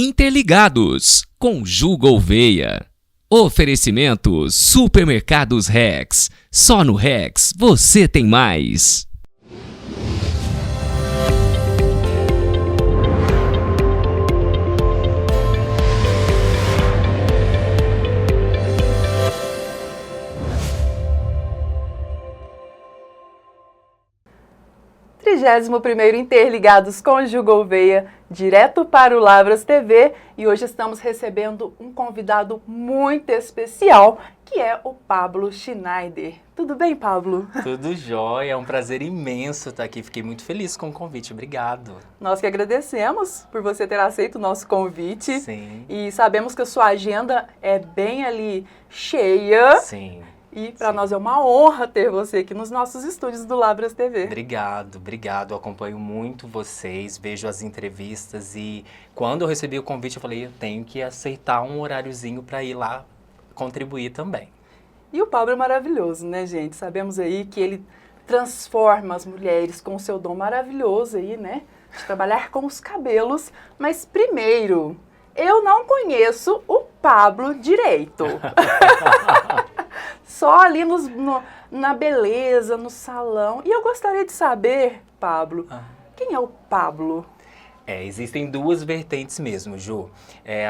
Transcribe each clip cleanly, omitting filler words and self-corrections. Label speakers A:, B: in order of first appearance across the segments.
A: Interligados com Ju Gouveia. Oferecimento Supermercados Rex. Só no Rex você tem mais.
B: Primeiro Interligados com Ju Gouveia, direto para o Lavras TV, e hoje estamos recebendo um convidado muito especial, que é o Pablo Schneider. Tudo bem, Pablo?
C: Tudo jóia, é um prazer imenso estar aqui, fiquei muito feliz com o convite, obrigado.
B: Nós que agradecemos por você ter aceito o nosso convite.
C: Sim.
B: E sabemos que a sua agenda é bem ali cheia.
C: Sim.
B: E para nós é uma honra ter você aqui nos nossos estúdios do Lavras TV.
C: Obrigado. Eu acompanho muito vocês, vejo as entrevistas e quando eu recebi o convite eu falei, eu tenho que aceitar um horáriozinho para ir lá contribuir também.
B: E o Pablo é maravilhoso, né, gente? Sabemos aí que ele transforma as mulheres com o seu dom maravilhoso aí, né? De trabalhar com os cabelos. Mas primeiro, eu não conheço o Pablo direito. Só ali na beleza, no salão. E eu gostaria de saber, Pablo, quem é o Pablo?
C: Existem duas vertentes mesmo, Ju.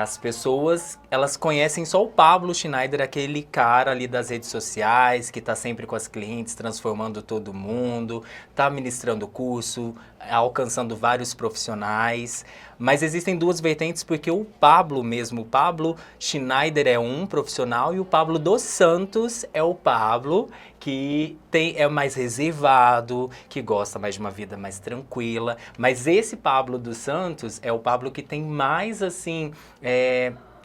C: As pessoas, elas conhecem só o Pablo Schneider, aquele cara ali das redes sociais, que tá sempre com as clientes, transformando todo mundo, tá ministrando curso, alcançando vários profissionais. Mas existem duas vertentes porque o Pablo mesmo, o Pablo Schneider é um profissional e o Pablo dos Santos é o Pablo que é mais reservado, que gosta mais de uma vida mais tranquila. Mas esse Pablo dos Santos é o Pablo que tem mais, assim,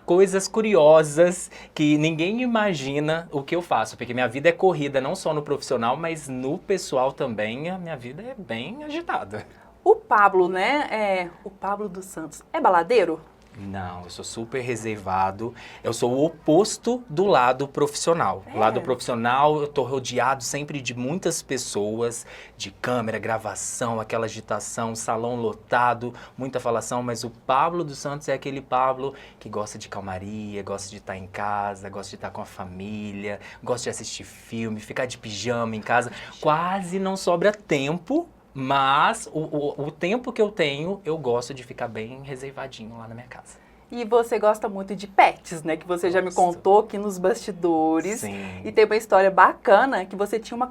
C: coisas curiosas que ninguém imagina o que eu faço. Porque minha vida é corrida, não só no profissional, mas no pessoal também. A minha vida é bem agitada.
B: O Pablo, né? O Pablo dos Santos. É baladeiro?
C: Não, eu sou super reservado. Eu sou o oposto do lado profissional. O lado profissional, eu tô rodeado sempre de muitas pessoas, de câmera, gravação, aquela agitação, salão lotado, muita falação, mas o Pablo dos Santos é aquele Pablo que gosta de calmaria, gosta de estar em casa, gosta de estar com a família, gosta de assistir filme, ficar de pijama em casa. Quase não sobra tempo. Mas o tempo que eu tenho, eu gosto de ficar bem reservadinho lá na minha casa.
B: E você gosta muito de pets, né? Que você já me contou aqui nos bastidores.
C: Sim.
B: E tem uma história bacana que você tinha uma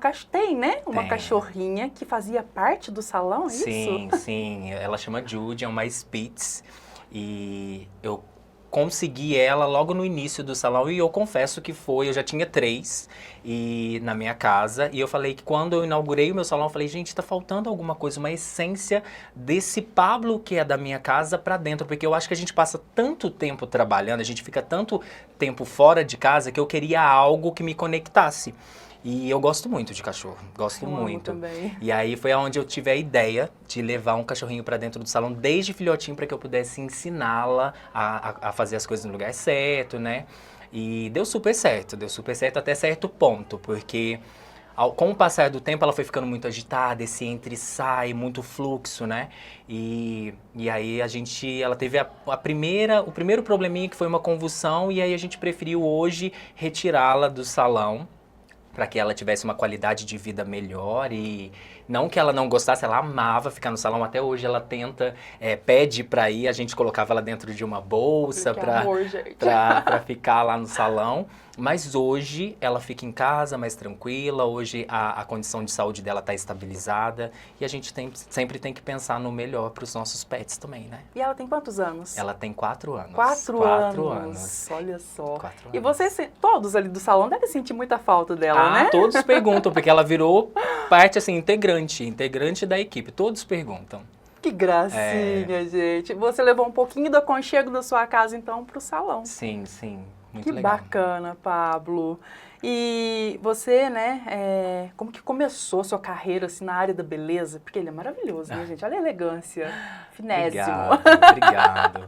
B: uma cachorrinha que fazia parte do salão, é
C: sim,
B: isso?
C: Sim. Ela chama Judy, é uma Spitz. E eu consegui ela logo no início do salão e eu confesso que eu já tinha 3 na minha casa e eu falei que quando eu inaugurei o meu salão, eu falei, gente, tá faltando alguma coisa, uma essência desse Pablo que é da minha casa pra dentro, porque eu acho que a gente passa tanto tempo trabalhando, a gente fica tanto tempo fora de casa que eu queria algo que me conectasse. E eu gosto muito de cachorro, gosto muito.
B: Também.
C: E aí foi onde eu tive a ideia de levar um cachorrinho pra dentro do salão, desde filhotinho, para que eu pudesse ensiná-la a fazer as coisas no lugar certo, né? E deu super certo até certo ponto, porque com o passar do tempo ela foi ficando muito agitada, esse entra e sai, muito fluxo, né? E aí ela teve o primeiro probleminha que foi uma convulsão e aí a gente preferiu hoje retirá-la do salão, para que ela tivesse uma qualidade de vida melhor e não que ela não gostasse, ela amava ficar no salão, até hoje ela tenta, pede para ir, a gente colocava ela dentro de uma bolsa para ficar lá no salão, mas hoje ela fica em casa mais tranquila, hoje a condição de saúde dela está estabilizada e a gente sempre tem que pensar no melhor para os nossos pets também, né?
B: E ela tem quantos anos?
C: Ela tem 4 anos.
B: 4 anos. Olha só.
C: 4 anos.
B: E vocês, todos ali do salão, devem sentir muita falta dela, né?
C: Todos perguntam, porque ela virou parte, assim, integrante da equipe. Todos perguntam.
B: Que gracinha, gente. Você levou um pouquinho do aconchego da sua casa, então, pro salão.
C: Sim. Muito
B: que
C: legal.
B: Bacana, Pablo. E você, né, como que começou a sua carreira, assim, na área da beleza? Porque ele é maravilhoso, né, gente? Olha a elegância, finésimo.
C: Obrigado.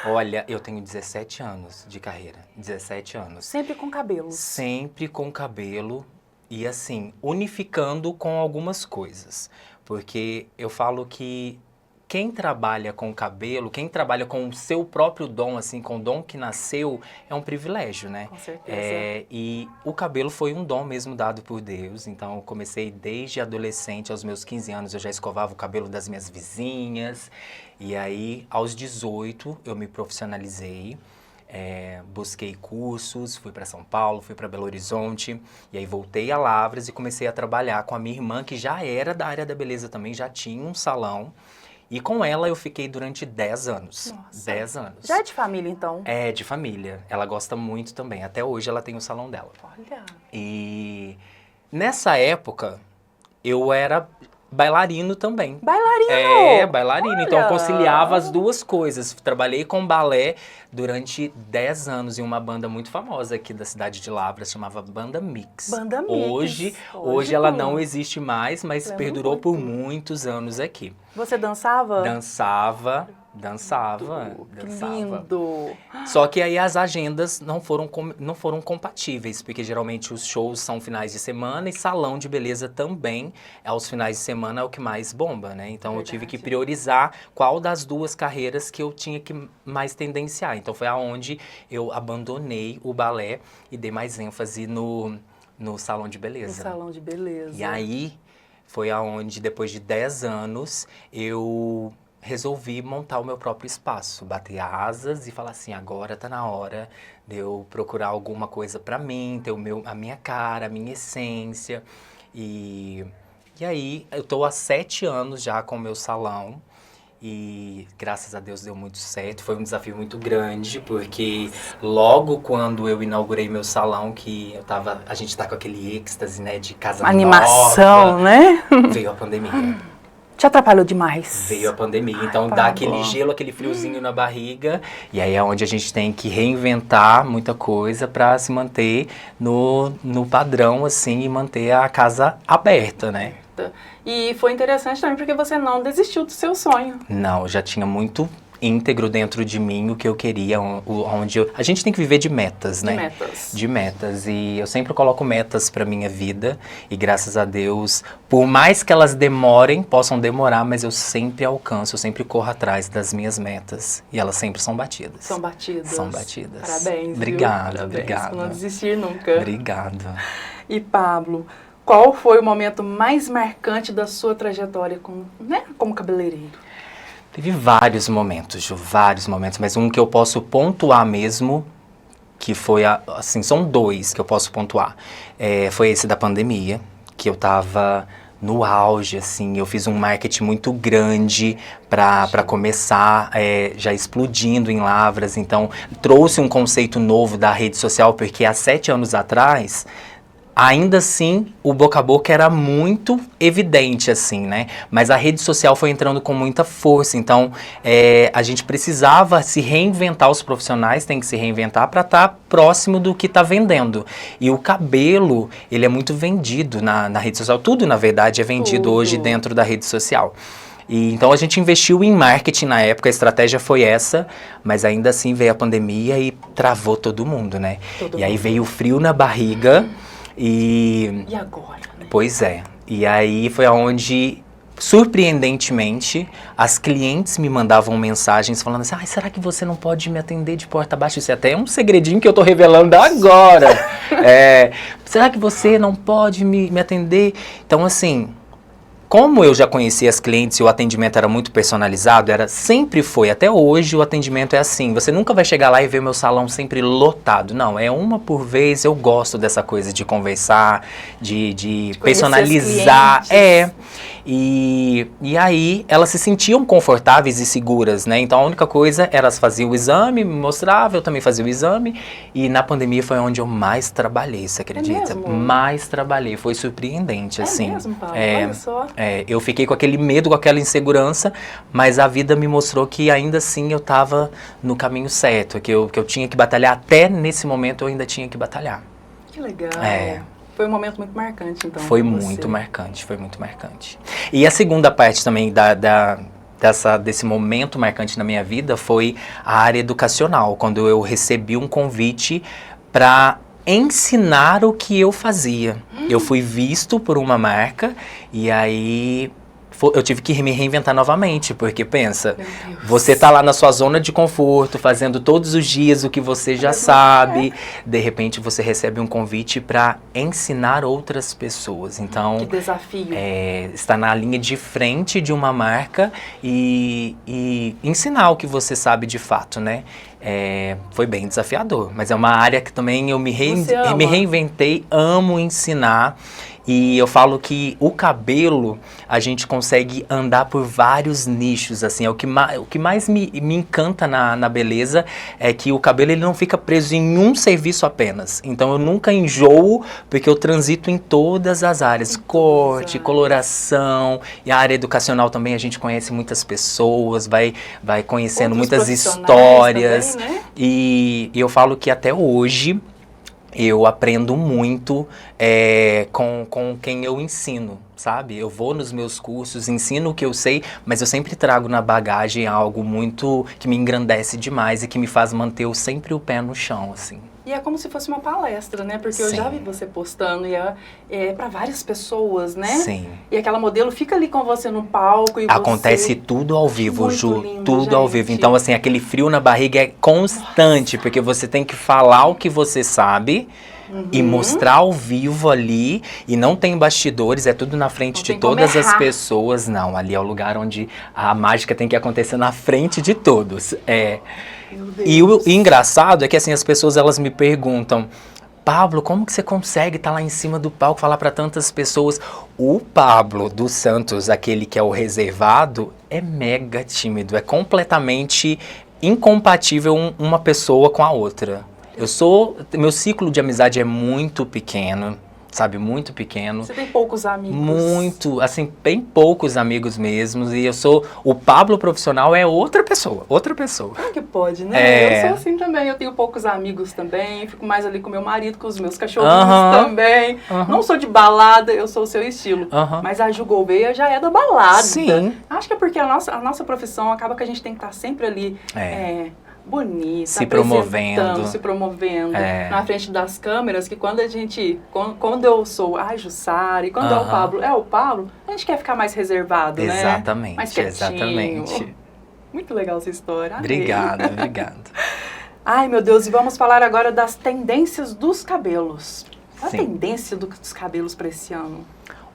C: Olha, eu tenho 17 anos de carreira, 17 anos.
B: Sempre com cabelo?
C: Sempre com cabelo e, assim, unificando com algumas coisas. Porque eu falo que quem trabalha com cabelo, quem trabalha com o seu próprio dom, assim, com o dom que nasceu, é um privilégio, né?
B: Com certeza.
C: E o cabelo foi um dom mesmo dado por Deus, então eu comecei desde adolescente, aos meus 15 anos eu já escovava o cabelo das minhas vizinhas, e aí aos 18 eu me profissionalizei. Busquei cursos, fui para São Paulo, fui para Belo Horizonte, e aí voltei a Lavras e comecei a trabalhar com a minha irmã, que já era da área da beleza também, já tinha um salão, e com ela eu fiquei durante 10 anos.
B: Nossa.
C: 10 anos.
B: Já é de família, então?
C: É, de família. Ela gosta muito também. Até hoje ela tem o salão dela.
B: Olha.
C: E nessa época, eu era bailarino também.
B: Bailarino!
C: Bailarino. Então eu
B: Olha!
C: conciliava as duas coisas. Trabalhei com balé durante 10 anos em uma banda muito famosa aqui da cidade de Lavras, chamava Banda Mix.
B: Banda Mix.
C: Hoje ela não existe mais, mas
B: Lembro
C: perdurou
B: muito.
C: por muitos anos aqui.
B: Você dançava?
C: Dançava.
B: Que lindo!
C: Só que aí as agendas não foram compatíveis, porque geralmente os shows são finais de semana e salão de beleza também aos finais de semana é o que mais bomba, né? Então eu tive que
B: Verdade.
C: priorizar qual das duas carreiras que eu tinha que mais tendenciar. Então foi aonde eu abandonei o balé e dei mais ênfase no salão de
B: No
C: beleza.
B: salão de beleza.
C: E aí foi aonde, depois de 10 anos, eu resolvi montar o meu próprio espaço, bater asas e falar assim, agora tá na hora de eu procurar alguma coisa pra mim, ter a minha cara, a minha essência. E aí, eu tô há 7 anos já com o meu salão. E graças a Deus deu muito certo, foi um desafio muito grande, porque logo quando eu inaugurei meu salão, que a gente tá com aquele êxtase, né, de casa
B: Animação,
C: nova,
B: né?
C: veio a pandemia.
B: Te atrapalhou demais.
C: Veio a pandemia, então
B: Ai,
C: dá
B: Pablo.
C: aquele gelo, aquele friozinho na barriga, e aí é onde a gente tem que reinventar muita coisa pra se manter no padrão, assim, e manter a casa aberta, né?
B: E foi interessante também porque você não desistiu do seu sonho.
C: Não, eu já tinha muito íntegro dentro de mim o que eu queria, a gente tem que viver de metas, né?
B: De metas.
C: De metas, e eu sempre coloco metas pra minha vida, e graças a Deus, por mais que elas possam demorar, mas eu sempre alcanço, eu sempre corro atrás das minhas metas, e elas sempre são batidas.
B: São batidas.
C: São batidas.
B: Parabéns,
C: Obrigado,
B: viu? Parabéns
C: obrigado.
B: por não desistir nunca.
C: Obrigado.
B: E Pablo, qual foi o momento mais marcante da sua trajetória como cabeleireiro?
C: Teve vários momentos, Ju, vários momentos, mas um que eu posso pontuar mesmo, que foi, assim, são 2 que eu posso pontuar. Foi esse da pandemia, que eu tava no auge, assim, eu fiz um marketing muito grande para começar, já explodindo em Lavras, então trouxe um conceito novo da rede social, porque há 7 anos atrás, ainda assim, o boca a boca era muito evidente, assim, né? Mas a rede social foi entrando com muita força, então a gente precisava se reinventar, os profissionais têm que se reinventar para estar próximo do que está vendendo. E o cabelo, ele é muito vendido na rede social, tudo, na verdade, é vendido hoje dentro da rede social. E então a gente investiu em marketing na época, a estratégia foi essa, mas ainda assim veio a pandemia e travou todo mundo, né? Aí veio o frio na barriga. E
B: agora, né?
C: Pois é. E aí foi aonde, surpreendentemente, as clientes me mandavam mensagens falando assim, será que você não pode me atender de porta abaixo? Isso é até um segredinho que eu tô revelando agora. Será que você não pode me atender? Então, assim, como eu já conhecia as clientes e o atendimento era muito personalizado, sempre foi, até hoje o atendimento é assim, você nunca vai chegar lá e ver meu salão sempre lotado, não, é uma por vez, eu gosto dessa coisa de conversar, de personalizar, e aí elas se sentiam confortáveis e seguras, né, então a única coisa, elas faziam o exame, me mostravam, eu também fazia o exame, e na pandemia foi onde eu mais trabalhei, você acredita? Mais trabalhei, foi surpreendente, assim.
B: É mesmo, Paulo? Olha só.
C: Eu fiquei com aquele medo, com aquela insegurança, mas a vida me mostrou que ainda assim eu estava no caminho certo, que eu tinha que batalhar, até nesse momento eu ainda tinha que batalhar.
B: Que legal. Foi um momento muito marcante, então.
C: Foi muito marcante, foi muito marcante. E a segunda parte também desse momento marcante na minha vida foi a área educacional, quando eu recebi um convite para ensinar o que eu fazia. Eu fui visto por uma marca e aí eu tive que me reinventar novamente, porque pensa,
B: Meu Deus.
C: você tá lá na sua zona de conforto, fazendo todos os dias o que você já sabe, de repente você recebe um convite para ensinar outras pessoas. Então,
B: Que desafio.
C: está na linha de frente de uma marca e ensinar o que você sabe de fato, né? Foi bem desafiador, mas é uma área que também eu me reinventei, amo ensinar. E eu falo que o cabelo, a gente consegue andar por vários nichos, assim, o que mais me encanta na beleza é que o cabelo ele não fica preso em um serviço apenas. Então eu nunca enjoo, porque eu transito em todas as áreas, corte, coloração, e a área educacional também a gente conhece muitas pessoas, vai conhecendo muitas histórias,
B: também, né?
C: E eu falo que até hoje eu aprendo muito com quem eu ensino, sabe? Eu vou nos meus cursos, ensino o que eu sei, mas eu sempre trago na bagagem algo muito que me engrandece demais e que me faz manter sempre o pé no chão, assim.
B: E é como se fosse uma palestra, né? Porque eu já vi você postando e é para várias pessoas, né?
C: Sim.
B: E aquela modelo fica ali com você no palco e
C: acontece tudo ao vivo,
B: Muito
C: Ju,
B: lindo,
C: tudo ao vivo. Então, assim, aquele frio na barriga é constante, porque você tem que falar o que você sabe e mostrar ao vivo ali, e não tem bastidores, é tudo na frente de todas as pessoas. Não, ali é o lugar onde a mágica tem que acontecer na frente de todos. E o engraçado é que, assim, as pessoas, elas me perguntam: Pablo, como que você consegue estar lá em cima do palco, falar para tantas pessoas? O Pablo dos Santos, aquele que é o reservado, é mega tímido, é completamente incompatível uma pessoa com a outra. Meu ciclo de amizade é muito pequeno, sabe, muito pequeno.
B: Você tem poucos amigos?
C: Muito, assim, bem poucos amigos mesmos, e o Pablo profissional é outra pessoa.
B: Como que pode, né? Eu sou assim também, eu tenho poucos amigos também, fico mais ali com meu marido, com os meus cachorrinhos também. Não sou de balada, eu sou o seu estilo. Mas a Ju Gouveia já é da balada.
C: Sim.
B: Acho que é porque a nossa profissão acaba que a gente tem que estar sempre ali... bonita,
C: se promovendo
B: na frente das câmeras, que quando eu sou a Jussara e quando é o Pablo, a gente quer ficar mais reservado, né?
C: Exatamente,
B: Mais quietinho.
C: exatamente.
B: Muito legal essa história.
C: Obrigado, obrigado.
B: Ai, meu Deus, e vamos falar agora das tendências dos cabelos. Qual a
C: Sim.
B: tendência dos cabelos para esse ano?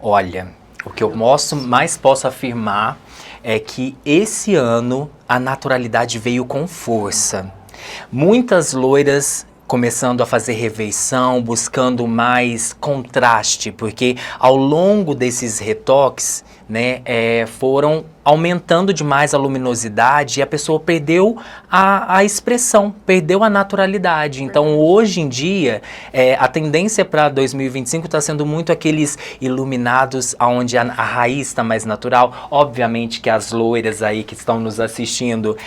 C: Olha, o que eu mais posso afirmar é que esse ano a naturalidade veio com força. Muitas loiras começando a fazer reveição, buscando mais contraste, porque ao longo desses retoques, né, foram aumentando demais a luminosidade e a pessoa perdeu a expressão, perdeu a naturalidade. Então, hoje em dia, a tendência para 2025 está sendo muito aqueles iluminados onde a raiz está mais natural. Obviamente que as loiras aí que estão nos assistindo,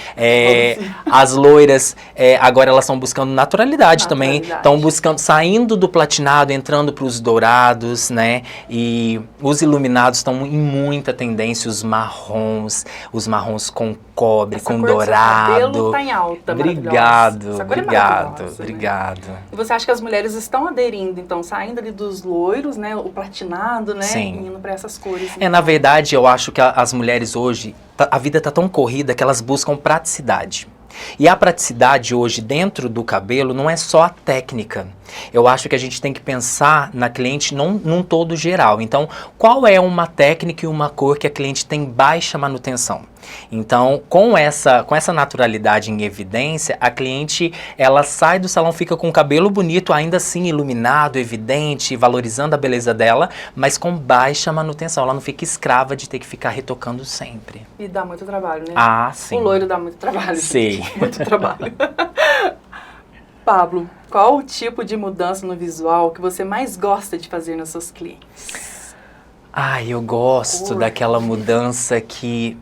C: as loiras, agora elas estão buscando naturalidade também, estão buscando, saindo do platinado, entrando para os dourados, né? E os iluminados estão em muita tendência, os marrons com cobre,
B: essa
C: com
B: cor
C: dourado.
B: Do seu cabelo tá em alta,
C: obrigado,
B: essa cor
C: obrigado,
B: é né?
C: obrigado.
B: E você acha que as mulheres estão aderindo, então, saindo ali dos loiros, né, o platinado, né,
C: Sim.
B: indo para essas cores?
C: Na verdade, eu acho que as mulheres hoje, a vida tá tão corrida que elas buscam praticidade. E a praticidade hoje dentro do cabelo não é só a técnica. Eu acho que a gente tem que pensar na cliente num todo geral. Então, qual é uma técnica e uma cor que a cliente tem baixa manutenção? Então, com essa naturalidade em evidência, a cliente, ela sai do salão, fica com o cabelo bonito, ainda assim iluminado, evidente, valorizando a beleza dela, mas com baixa manutenção. Ela não fica escrava de ter que ficar retocando sempre.
B: E dá muito trabalho, né?
C: Ah, sim.
B: O loiro dá muito trabalho.
C: Sim.
B: Gente. Muito trabalho. Pablo, qual o tipo de mudança no visual que você mais gosta de fazer nas suas clientes?
C: Eu gosto daquela mudança que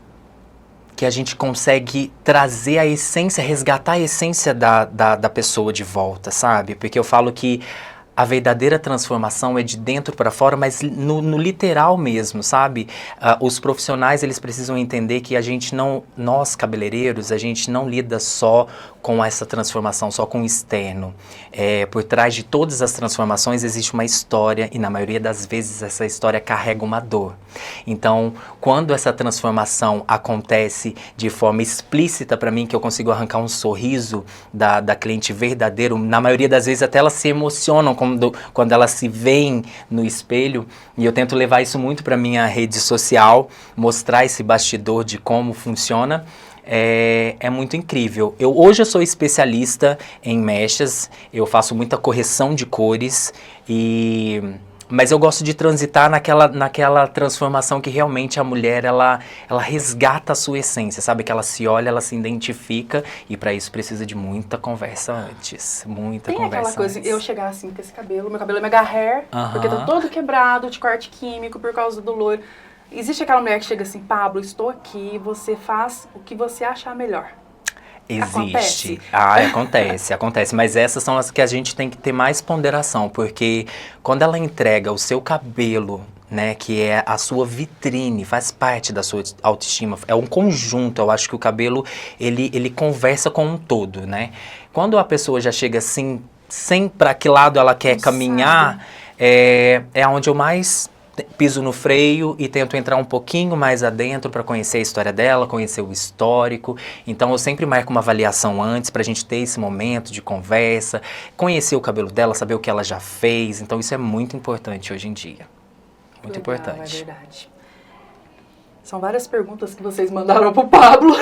C: a gente consegue trazer a essência, resgatar a essência da pessoa de volta, sabe? Porque eu falo que a verdadeira transformação é de dentro para fora, mas no literal mesmo, sabe? Os profissionais, eles precisam entender que nós cabeleireiros, a gente não lida só com essa transformação, só com o externo. Por trás de todas as transformações existe uma história e na maioria das vezes essa história carrega uma dor. Então, quando essa transformação acontece de forma explícita para mim, que eu consigo arrancar um sorriso da cliente verdadeiro, na maioria das vezes até elas se emocionam quando elas se veem no espelho, e eu tento levar isso muito para minha rede social, mostrar esse bastidor de como funciona. É muito incrível. Hoje eu sou especialista em mechas, eu faço muita correção de cores, mas eu gosto de transitar naquela transformação que realmente a mulher, ela resgata a sua essência, sabe? Que ela se olha, ela se identifica, e para isso precisa de muita conversa antes, muita
B: Tem
C: conversa
B: aquela coisa,
C: antes.
B: eu chegar assim com esse cabelo, meu cabelo é mega hair, porque tá todo quebrado de corte químico por causa do loiro. Existe aquela mulher que chega assim, Pablo, estou aqui, você faz o que você achar melhor.
C: Existe. Acontece. Mas essas são as que a gente tem que ter mais ponderação, porque quando ela entrega o seu cabelo, né, que é a sua vitrine, faz parte da sua autoestima, é um conjunto. Eu acho que o cabelo, ele conversa com um todo, né? Quando a pessoa já chega assim, sem para que lado ela quer caminhar, é onde eu mais piso no freio e tento entrar um pouquinho mais adentro para conhecer a história dela, conhecer o histórico. Então eu sempre marco uma avaliação antes para a gente ter esse momento de conversa, conhecer o cabelo dela, saber o que ela já fez. Então isso é muito importante hoje em dia. Muito importante.
B: É verdade. São várias perguntas que vocês mandaram pro Pablo.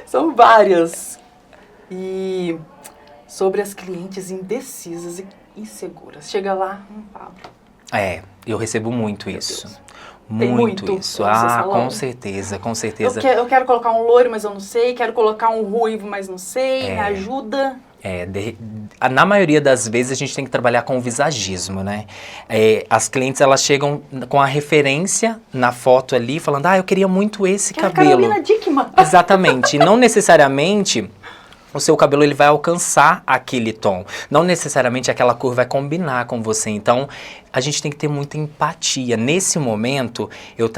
B: São várias. E sobre as clientes indecisas e inseguras. Chega lá, Pablo.
C: Eu recebo muito isso.
B: Tem muito
C: isso. Com certeza.
B: Eu quero colocar um loiro, mas eu não sei. Quero colocar um ruivo, mas não sei. Me ajuda.
C: Na maioria das vezes a gente tem que trabalhar com o visagismo, né? As clientes, elas chegam com a referência na foto ali, falando, eu queria muito esse cabelo.
B: Carolina Dickmann.
C: Exatamente. E não necessariamente o seu cabelo ele vai alcançar aquele tom. Não necessariamente aquela cor vai combinar com você. Então, a gente tem que ter muita empatia. Nesse momento, eu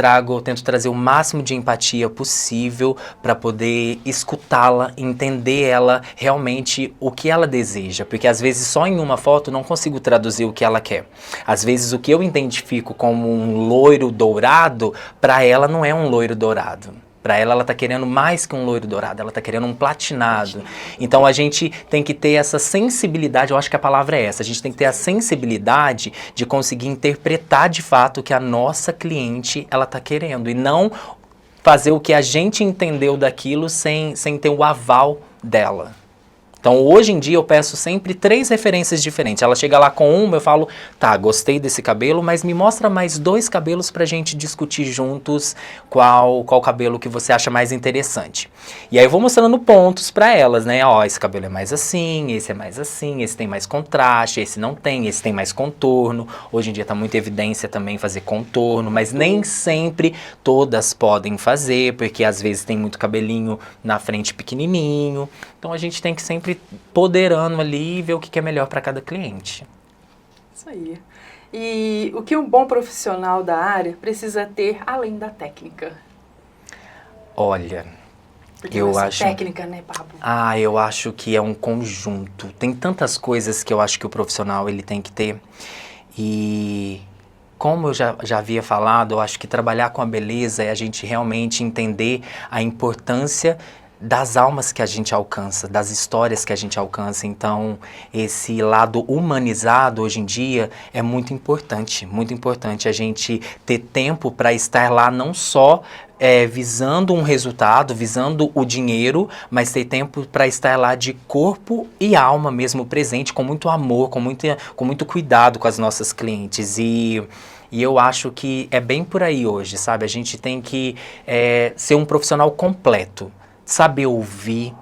C: tento trazer o máximo de empatia possível para poder escutá-la, entender ela realmente o que ela deseja. Porque às vezes só em uma foto eu não consigo traduzir o que ela quer. Às vezes o que eu identifico como um loiro dourado, para ela não é um loiro dourado. Para ela tá querendo mais que um loiro dourado, ela tá querendo um platinado. Então a gente tem que ter essa sensibilidade, eu acho que a palavra é essa, a gente tem que ter a sensibilidade de conseguir interpretar de fato o que a nossa cliente ela tá querendo e não fazer o que a gente entendeu daquilo sem ter o aval dela. Então, hoje em dia, eu peço sempre 3 referências diferentes. Ela chega lá com uma, eu falo, gostei desse cabelo, mas me mostra mais 2 cabelos pra gente discutir juntos qual cabelo que você acha mais interessante. E aí eu vou mostrando pontos pra elas, né? Esse cabelo é mais assim, esse é mais assim, esse tem mais contraste, esse não tem, esse tem mais contorno. Hoje em dia tá muita evidência também fazer contorno, mas nem sempre todas podem fazer, porque às vezes tem muito cabelinho na frente pequenininho. Então a gente tem que sempre poderando ali e ver o que é melhor para cada cliente.
B: Isso aí. E o que um bom profissional da área precisa ter além da técnica?
C: Olha,
B: porque
C: eu acho...
B: técnica, né, Pablo?
C: Eu acho que é um conjunto. Tem tantas coisas que eu acho que o profissional ele tem que ter. E como eu já havia falado, eu acho que trabalhar com a beleza é a gente realmente entender a importância das almas que a gente alcança, das histórias que a gente alcança. Então, esse lado humanizado hoje em dia é muito importante a gente ter tempo para estar lá não só visando um resultado, visando o dinheiro, mas ter tempo para estar lá de corpo e alma mesmo presente, com muito amor, com muito cuidado com as nossas clientes. E eu acho que é bem por aí hoje, sabe? A gente tem que ser um profissional completo. Saber ouvir,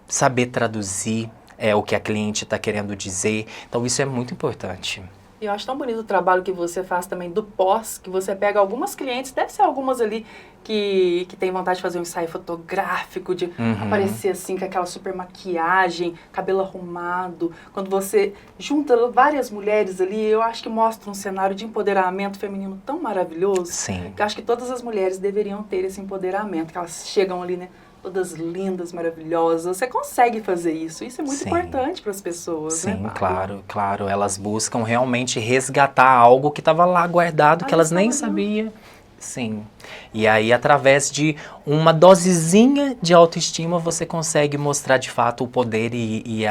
C: saber traduzir o que a cliente está querendo dizer. Então, isso é muito importante.
B: E eu acho tão bonito o trabalho que você faz também do pós, que você pega algumas clientes, deve ser algumas ali que tem vontade de fazer um ensaio fotográfico, de aparecer assim com aquela super maquiagem, cabelo arrumado. Quando você junta várias mulheres ali, eu acho que mostra um cenário de empoderamento feminino tão maravilhoso.
C: Sim.
B: Que eu acho que todas as mulheres deveriam ter esse empoderamento, que elas chegam ali, né? Todas lindas, maravilhosas. Você consegue fazer isso. Isso é muito importante para as pessoas, né?
C: Sim, claro, claro. Elas buscam realmente resgatar algo que estava lá guardado, que elas nem sabiam. Sim. E aí, através de uma dosezinha de autoestima, você consegue mostrar de fato o poder e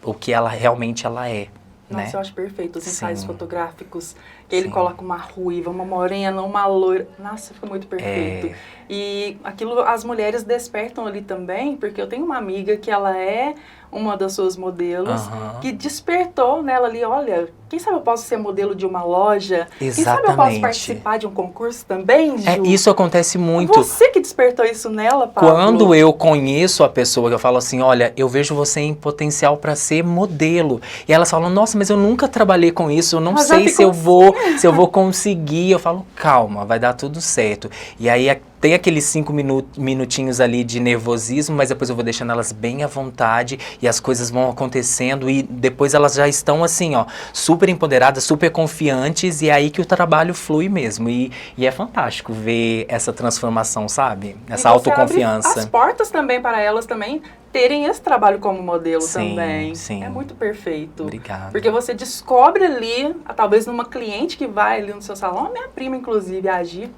C: o que ela realmente ela é.
B: Nossa,
C: né?
B: eu acho perfeito os ensaios
C: Sim.
B: fotográficos. Que ele
C: Sim.
B: coloca uma ruiva, uma morena, uma loira. Nossa, fica muito perfeito. E aquilo as mulheres despertam ali também, porque eu tenho uma amiga que ela é uma das suas modelos, que despertou nela ali, olha, quem sabe eu posso ser modelo de uma loja?
C: Exatamente.
B: Quem sabe eu posso participar de um concurso também, Ju?
C: Isso acontece muito.
B: Você que despertou isso nela, Pablo.
C: Quando eu conheço a pessoa, eu falo assim, olha, eu vejo você em potencial para ser modelo. E elas falam, nossa, mas eu nunca trabalhei com isso, eu não sei se eu vou conseguir. Eu falo, calma, vai dar tudo certo. E aí tem aqueles 5 minutinhos ali de nervosismo, mas depois eu vou deixando elas bem à vontade e as coisas vão acontecendo e depois elas já estão assim, ó, super empoderadas, super confiantes e é aí que o trabalho flui mesmo. E é fantástico ver essa transformação, sabe? Essa autoconfiança.
B: Abre as portas também para elas também terem esse trabalho como modelo
C: Sim,
B: também.
C: sim.
B: É muito perfeito.
C: Obrigado.
B: Porque você descobre ali, talvez numa cliente que vai ali no seu salão, a minha prima, inclusive, a Gi,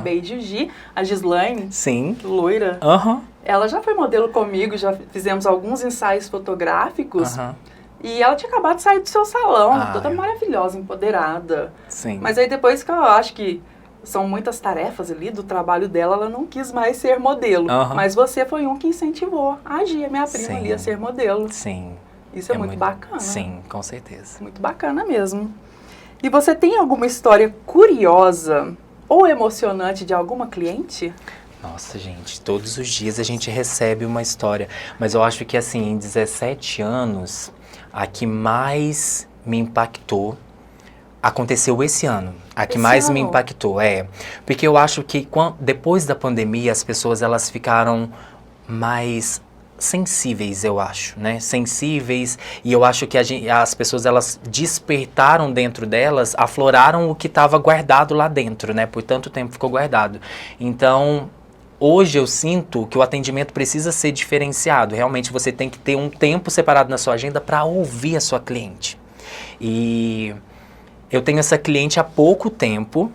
B: beijo Gi, a Gislaine,
C: Sim.
B: loira, ela já foi modelo comigo, já fizemos alguns ensaios fotográficos. E ela tinha acabado de sair do seu salão, toda maravilhosa, empoderada.
C: Sim.
B: Mas aí depois que eu acho que são muitas tarefas ali do trabalho dela, ela não quis mais ser modelo. Mas você foi um que incentivou a Gi, a minha prima ali, a ser modelo.
C: Sim.
B: Isso é muito bacana.
C: Sim, com certeza.
B: Muito bacana mesmo. E você tem alguma história curiosa ou emocionante de alguma cliente?
C: Nossa, gente, todos os dias a gente recebe uma história. Mas eu acho que, assim, em 17 anos, a que mais me impactou aconteceu esse ano. A que mais me impactou, porque eu acho que depois da pandemia as pessoas elas ficaram mais sensíveis, eu acho, né? Sensíveis, e eu acho que as pessoas elas despertaram dentro delas, afloraram o que estava guardado lá dentro, né? Por tanto tempo ficou guardado. Então, hoje eu sinto que o atendimento precisa ser diferenciado. Realmente você tem que ter um tempo separado na sua agenda para ouvir a sua cliente. E eu tenho essa cliente há pouco tempo,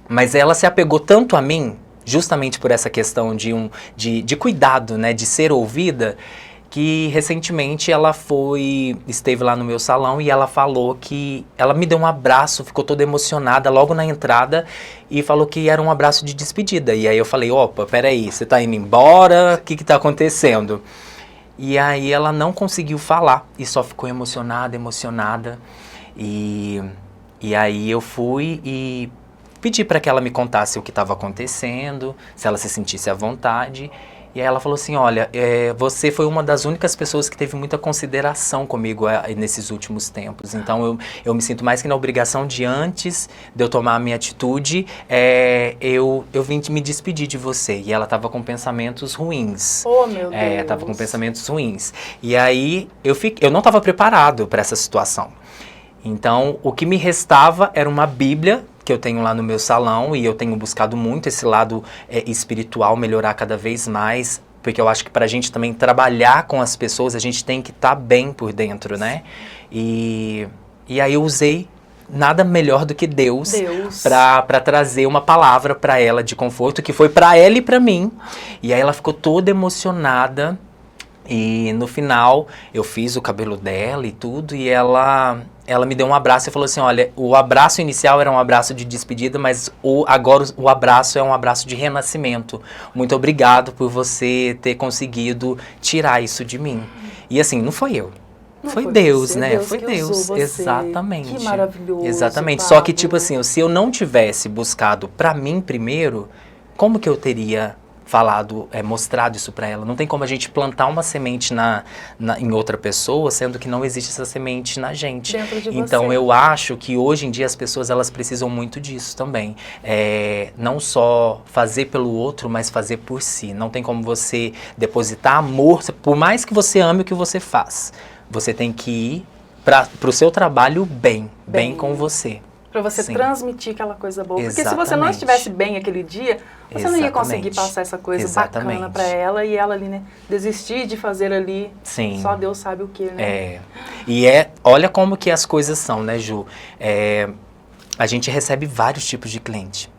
C: mas ela se apegou tanto a mim, justamente por essa questão de cuidado, né, de ser ouvida, que recentemente ela esteve lá no meu salão e ela falou que, ela me deu um abraço, ficou toda emocionada logo na entrada e falou que era um abraço de despedida. E aí eu falei, opa, peraí, você tá indo embora? O que tá acontecendo? E aí ela não conseguiu falar e só ficou emocionada. E aí eu fui e pedi para que ela me contasse o que estava acontecendo, se ela se sentisse à vontade. E aí ela falou assim, olha, você foi uma das únicas pessoas que teve muita consideração comigo nesses últimos tempos. Então eu me sinto mais que na obrigação de antes de eu tomar a minha atitude, eu vim me despedir de você. E ela estava com pensamentos ruins.
B: Oh, meu Deus.
C: Estava com pensamentos ruins. E aí eu não estava preparado para essa situação. Então, o que me restava era uma Bíblia, que eu tenho lá no meu salão, e eu tenho buscado muito esse lado espiritual, melhorar cada vez mais, porque eu acho que pra gente também trabalhar com as pessoas, a gente tem que estar bem por dentro, né? E aí eu usei nada melhor do que Deus. Pra trazer uma palavra pra ela de conforto, que foi pra ela e pra mim. E aí ela ficou toda emocionada, e no final eu fiz o cabelo dela e tudo, e ela me deu um abraço e falou assim, olha, o abraço inicial era um abraço de despedida, mas agora o abraço é um abraço de renascimento. Muito obrigado por você ter conseguido tirar isso de mim. E assim, não foi eu. Foi Deus, né?
B: Deus
C: foi
B: que
C: Deus,
B: usou você.
C: Exatamente.
B: Que maravilhoso.
C: Exatamente.
B: Pablo.
C: Só que, tipo assim, se eu não tivesse buscado pra mim primeiro, como que eu teria falado, mostrado isso pra ela. Não tem como a gente plantar uma semente em outra pessoa, sendo que não existe essa semente na gente.
B: Dentro de
C: Então,
B: você.
C: eu acho que hoje em dia as pessoas, elas precisam muito disso também. Não só fazer pelo outro, mas fazer por si. Não tem como você depositar amor, por mais que você ame o que você faz. Você tem que ir pro seu trabalho bem com você.
B: Pra você
C: Sim.
B: transmitir aquela coisa boa. Porque se
C: Exatamente.
B: você não estivesse bem aquele dia, você não ia conseguir
C: Exatamente.
B: passar essa coisa
C: Exatamente.
B: bacana pra ela e ela ali, né, desistir de fazer ali.
C: Sim.
B: Só Deus sabe o que, né?
C: E olha como que as coisas são, né, Ju? A gente recebe vários tipos de cliente.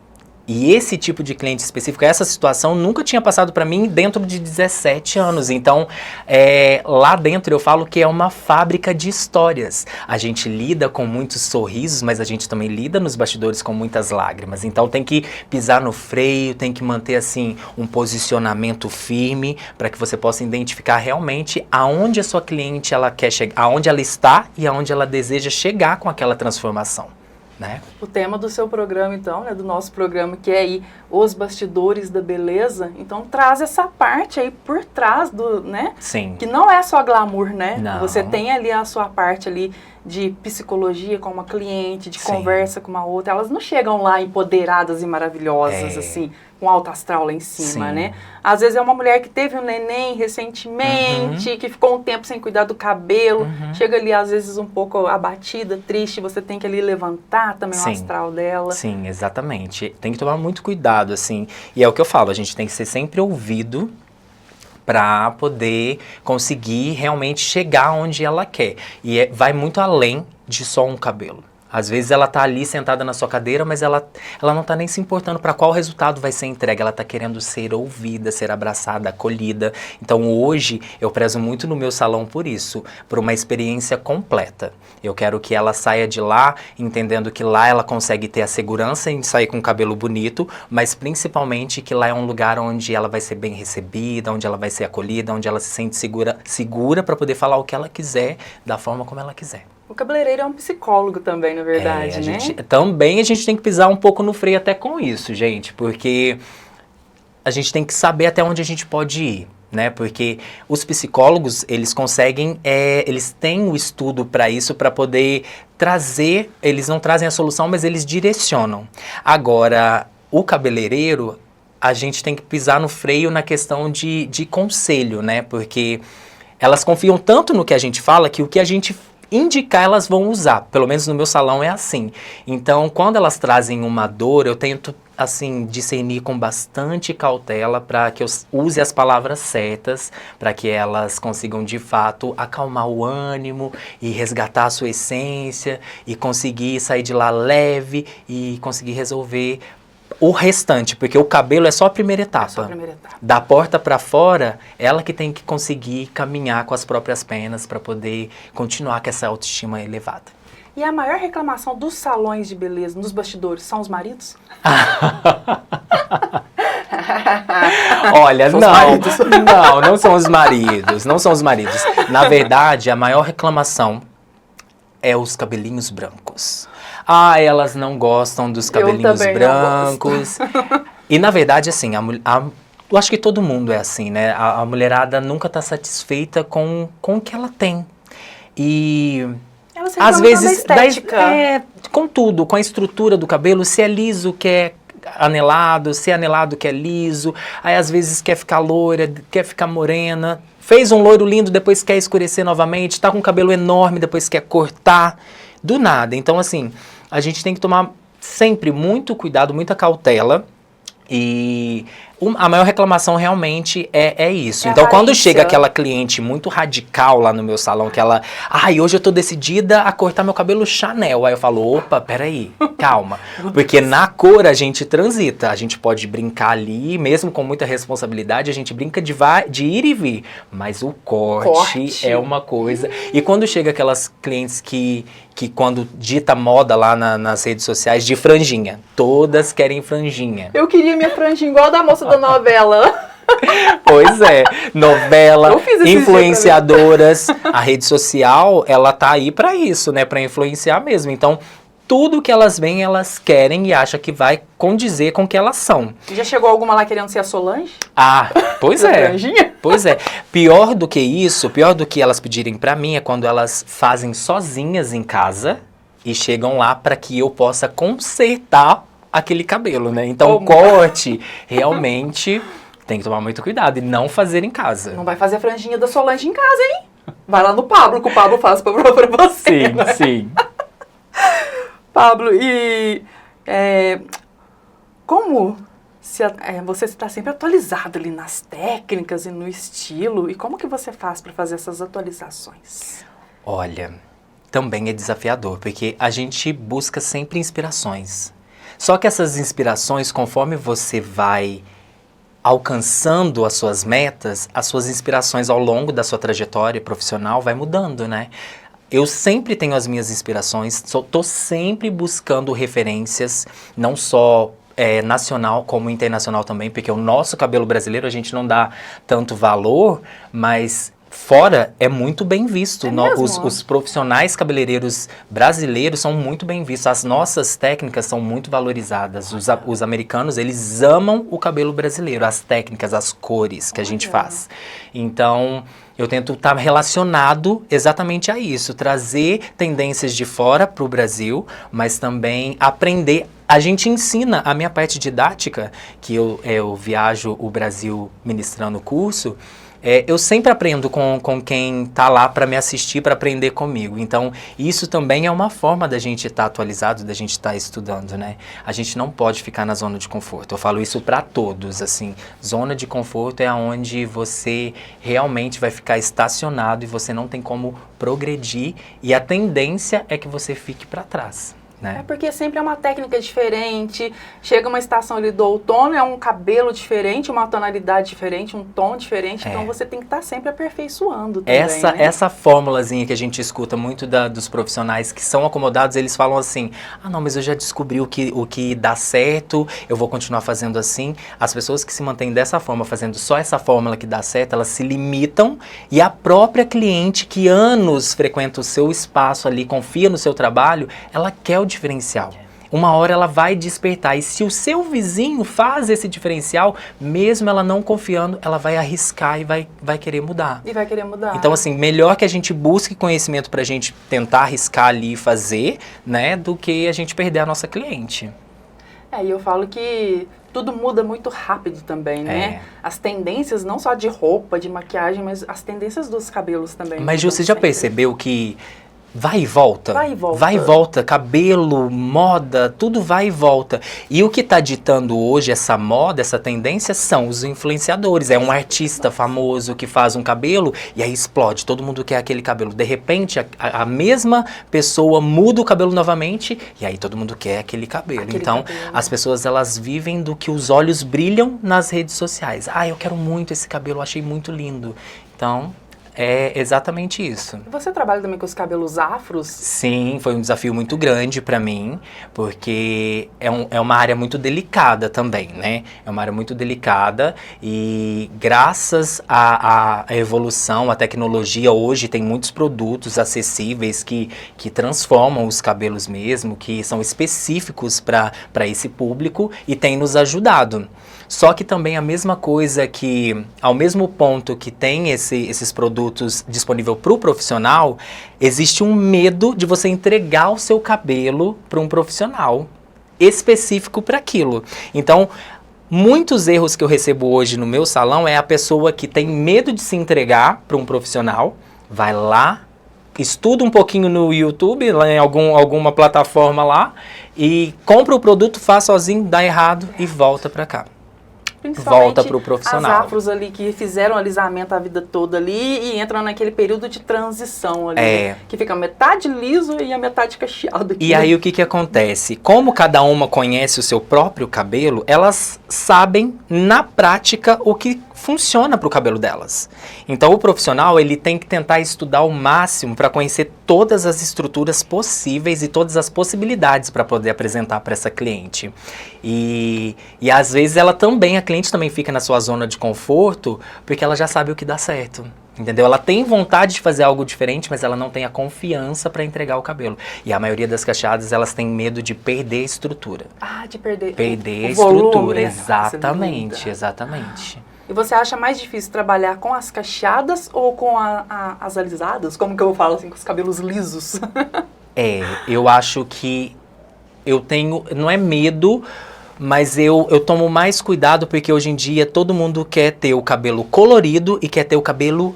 C: E esse tipo de cliente específico, essa situação nunca tinha passado para mim dentro de 17 anos. Então, lá dentro eu falo que é uma fábrica de histórias. A gente lida com muitos sorrisos, mas a gente também lida nos bastidores com muitas lágrimas. Então, tem que pisar no freio, tem que manter assim um posicionamento firme para que você possa identificar realmente aonde a sua cliente ela quer chegar, aonde ela está e aonde ela deseja chegar com aquela transformação. Né?
B: O tema do seu programa, então, né, do nosso programa, que é aí os bastidores da beleza, então traz essa parte aí por trás do, né?
C: Sim.
B: Que não é só glamour, né?
C: Não.
B: Você tem ali a sua parte ali de psicologia com uma cliente, de
C: Sim.
B: conversa com uma outra. Elas não chegam lá empoderadas e maravilhosas, assim, com alto astral lá em cima,
C: Sim.
B: né? Às vezes é uma mulher que teve um neném recentemente, que ficou um tempo sem cuidar do cabelo, chega ali às vezes um pouco abatida, triste, você tem que ali levantar também o
C: Sim.
B: astral dela.
C: Sim, exatamente. Tem que tomar muito cuidado, assim. E é o que eu falo, a gente tem que ser sempre ouvido para poder conseguir realmente chegar onde ela quer. E vai muito além de só um cabelo. Às vezes ela tá ali sentada na sua cadeira, mas ela não tá nem se importando para qual resultado vai ser entregue. Ela tá querendo ser ouvida, ser abraçada, acolhida. Então hoje eu prezo muito no meu salão por isso, por uma experiência completa. Eu quero que ela saia de lá entendendo que lá ela consegue ter a segurança em sair com o cabelo bonito, mas principalmente que lá é um lugar onde ela vai ser bem recebida, onde ela vai ser acolhida, onde ela se sente segura para poder falar o que ela quiser, da forma como ela quiser.
B: O cabeleireiro é um psicólogo também, na verdade, né?
C: Também a gente tem que pisar um pouco no freio até com isso, gente, porque a gente tem que saber até onde a gente pode ir, né? Porque os psicólogos, eles conseguem, eles têm o estudo para isso, para poder trazer, eles não trazem a solução, mas eles direcionam. Agora, o cabeleireiro, a gente tem que pisar no freio na questão de conselho, né? Porque elas confiam tanto no que a gente fala, que o que a gente indicar, elas vão usar. Pelo menos no meu salão é assim. Então, quando elas trazem uma dor, eu tento, assim, discernir com bastante cautela para que eu use as palavras certas, para que elas consigam, de fato, acalmar o ânimo e resgatar a sua essência e conseguir sair de lá leve e conseguir resolver o restante, porque o cabelo é só a primeira etapa.
B: É só a primeira etapa.
C: Da porta para fora, ela que tem que conseguir caminhar com as próprias pernas para poder continuar com essa autoestima elevada.
B: E a maior reclamação dos salões de beleza, nos bastidores, são os maridos?
C: Olha,
B: São os
C: não,
B: maridos.
C: não são os maridos, não são os maridos. Na verdade, a maior reclamação é os cabelinhos brancos. Ah, elas não gostam dos cabelinhos brancos. E na verdade, assim, eu acho que todo mundo é assim, né? A mulherada nunca tá satisfeita com o que ela tem. E
B: Ela se
C: às vezes,
B: estética.
C: com tudo, com a estrutura do cabelo, se é liso, quer anelado, se é anelado, quer liso. Aí às vezes quer ficar loira, quer ficar morena. Fez um loiro lindo, depois quer escurecer novamente. Tá com um cabelo enorme, depois quer cortar. Do nada. Então, assim, a gente tem que tomar sempre muito cuidado, muita cautela. E a maior reclamação realmente é isso. Então, quando chega aquela cliente muito radical lá no meu salão, que ela... hoje eu tô decidida a cortar meu cabelo Chanel. Aí eu falo, opa, peraí, calma. Porque na cor a gente transita. A gente pode brincar ali, mesmo com muita responsabilidade, a gente brinca de ir e vir. Mas o corte é uma coisa. E quando chega aquelas clientes que quando dita moda lá nas redes sociais, de franjinha. Todas querem franjinha.
B: Eu queria minha franjinha igual a da moça da novela.
C: Pois é, novela, influenciadoras, a rede social, ela tá aí pra isso, né, pra influenciar mesmo. Então, tudo que elas veem, elas querem e acham que vai condizer com o que elas são.
B: Já chegou alguma lá querendo ser a Solange?
C: Ah, pois
B: Da
C: é.
B: franjinha?
C: Pois é. Pior do que isso, pior do que elas pedirem pra mim é quando elas fazem sozinhas em casa e chegam lá para que eu possa consertar aquele cabelo, né? Então, o corte, realmente, tem que tomar muito cuidado e não fazer em casa.
B: Não vai fazer a franjinha da Solange em casa, hein? Vai lá no Pablo, que o Pablo faz pra você.
C: Sim,
B: né?
C: sim.
B: Pablo, e como você está sempre atualizado ali nas técnicas e no estilo, e como que você faz para fazer essas atualizações?
C: Olha, também é desafiador, porque a gente busca sempre inspirações. Só que essas inspirações, conforme você vai alcançando as suas metas, as suas inspirações ao longo da sua trajetória profissional vai mudando, né? Eu sempre tenho as minhas inspirações, tô sempre buscando referências, não só nacional como internacional também, porque o nosso cabelo brasileiro a gente não dá tanto valor, mas fora é muito bem visto. Os profissionais cabeleireiros brasileiros são muito bem vistos. As nossas técnicas são muito valorizadas. Os americanos, eles amam o cabelo brasileiro, as técnicas, as cores que a gente faz. Então, eu tento estar relacionado exatamente a isso. Trazer tendências de fora para o Brasil, mas também aprender. A gente ensina, a minha parte didática, que eu viajo o Brasil ministrando o curso, eu sempre aprendo com quem está lá para me assistir, para aprender comigo. Então, isso também é uma forma da gente estar atualizado, da gente estar estudando, né? A gente não pode ficar na zona de conforto. Eu falo isso para todos, assim. Zona de conforto é onde você realmente vai ficar estacionado e você não tem como progredir. E a tendência é que você fique para trás. Né?
B: É porque sempre é uma técnica diferente, chega uma estação ali do outono, é um cabelo diferente, uma tonalidade diferente, um tom diferente, então você tem que estar sempre aperfeiçoando também, né?
C: Essa fórmulazinha que a gente escuta muito dos profissionais que são acomodados, eles falam assim, ah não, mas eu já descobri o que dá certo, eu vou continuar fazendo assim. As pessoas que se mantêm dessa forma, fazendo só essa fórmula que dá certo, elas se limitam e a própria cliente que anos frequenta o seu espaço ali, confia no seu trabalho, ela quer o diferencial. Uma hora ela vai despertar e se o seu vizinho faz esse diferencial, mesmo ela não confiando, ela vai arriscar e vai querer mudar.
B: E vai querer mudar.
C: Então assim, melhor que a gente busque conhecimento pra gente tentar arriscar ali e fazer, né, do que a gente perder a nossa cliente.
B: E eu falo que tudo muda muito rápido também, né? As tendências não só de roupa, de maquiagem, mas as tendências dos cabelos também.
C: Mas você já percebeu que vai e volta.
B: Vai e volta.
C: Vai e volta. Cabelo, moda, tudo vai e volta. E o que está ditando hoje essa moda, essa tendência, são os influenciadores. É um artista famoso que faz um cabelo e aí explode. Todo mundo quer aquele cabelo. De repente, a mesma pessoa muda o cabelo novamente e aí todo mundo quer aquele cabelo. Então, as pessoas, elas vivem do que os olhos brilham nas redes sociais. Ah, eu quero muito esse cabelo, eu achei muito lindo. Então, é exatamente isso.
B: Você trabalha também com os cabelos afros?
C: Sim, foi um desafio muito grande para mim, porque é uma área muito delicada também, né? É uma área muito delicada e graças à evolução, à tecnologia, hoje tem muitos produtos acessíveis que transformam os cabelos mesmo, que são específicos para esse público e tem nos ajudado. Só que também a mesma coisa que, ao mesmo ponto que tem esses produtos disponíveis para o profissional, existe um medo de você entregar o seu cabelo para um profissional específico para aquilo. Então, muitos erros que eu recebo hoje no meu salão é a pessoa que tem medo de se entregar para um profissional, vai lá, estuda um pouquinho no YouTube, lá em alguma plataforma lá, e compra o produto, faz sozinho, dá errado e volta para cá. Volta para o profissional.
B: As afros ali que fizeram alisamento a vida toda ali e entram naquele período de transição ali, que fica metade liso e a metade cacheado.
C: E aí o que acontece? Como cada uma conhece o seu próprio cabelo, elas sabem na prática o que funciona para o cabelo delas. Então o profissional, ele tem que tentar estudar ao máximo para conhecer todas as estruturas possíveis e todas as possibilidades para poder apresentar para essa cliente. E às vezes a cliente também fica na sua zona de conforto porque ela já sabe o que dá certo. Entendeu? Ela tem vontade de fazer algo diferente, mas ela não tem a confiança para entregar o cabelo. E a maioria das cacheadas, elas têm medo de perder a estrutura.
B: Ah, de perder
C: Perder a
B: o volume,
C: estrutura,
B: né?
C: exatamente, exatamente.
B: E você acha mais difícil trabalhar com as cacheadas ou com as alisadas? Como que eu falo assim, com os cabelos lisos?
C: Eu acho que eu tenho, não é medo, mas eu tomo mais cuidado porque hoje em dia todo mundo quer ter o cabelo colorido e quer ter o cabelo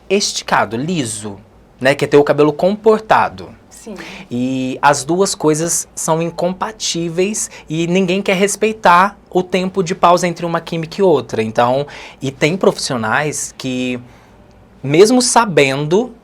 C: esticado, liso, né? Quer ter o cabelo comportado.
B: Sim.
C: E as duas coisas são incompatíveis e ninguém quer respeitar o tempo de pausa entre uma química e outra. Então, e tem profissionais que, mesmo sabendo